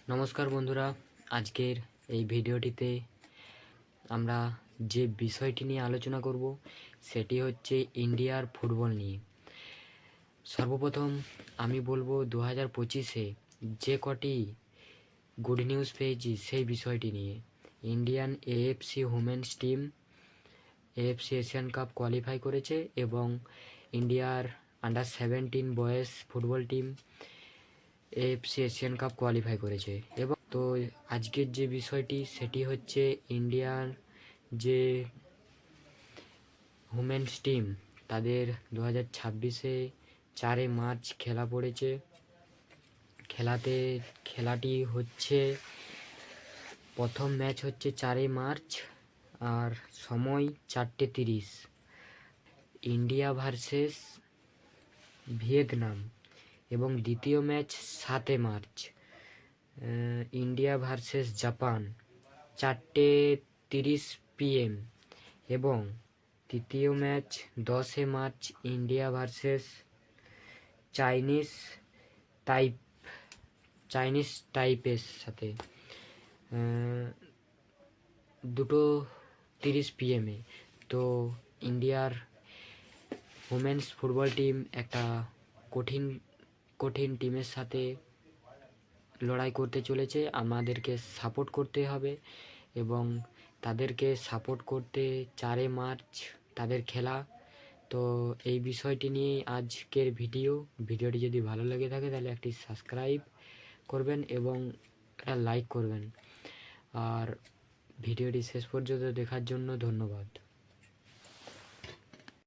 নমস্কার বন্ধুরা, আজকের এই ভিডিওটিতে আমরা যে বিষয়টি নিয়ে আলোচনা করব সেটি হচ্ছে ইন্ডিয়ার ফুটবল নিয়ে। সর্বপ্রথম আমি বলবো 2025-এ যে কটি গুড নিউজ পেয়েছি সেই বিষয়টি নিয়ে। Indian AFC women's team AFC Asian cup qualify করেছে এবং ইন্ডিয়ার আন্ডার-17 boys football team AFC Asian cup qualify করেছে। এবং তো আজকের যে বিষয়টি সেটি হচ্ছে ইন্ডিয়ার যে উমেন্স টিম তাদের 2026-এ 4 মার্চ খেলা পড়েছে। খেলাটি হচ্ছে প্রথম ম্যাচ হচ্ছে 4 মার্চ আর সময় 4:30 ইন্ডিয়া ভার্সেস ভিয়েতনাম। এবং দ্বিতীয় match 7 March India versus Japan 4:30 PM। এবং তৃতীয় match 10 March India versus Chinese টাইপের সাথে 2:30 PM। তো ইন্ডিয়ার উমেন্স ফুটবল টিম একটা কঠিন টিমের সাথে লড়াই করতে চলেছে। আমাদেরকে সাপোর্ট করতে হবে এবং তাদেরকে সাপোর্ট করতে 4 মার্চ তাদের খেলা। তো এই বিষয়টি নিয়ে আজকের ভিডিওটি যদি ভালো লেগে থাকে তাহলে একটি সাবস্ক্রাইব করবেন এবং একটা লাইক করবেন। আর ভিডিওটি শেষ পর্যন্ত দেখার জন্য ধন্যবাদ।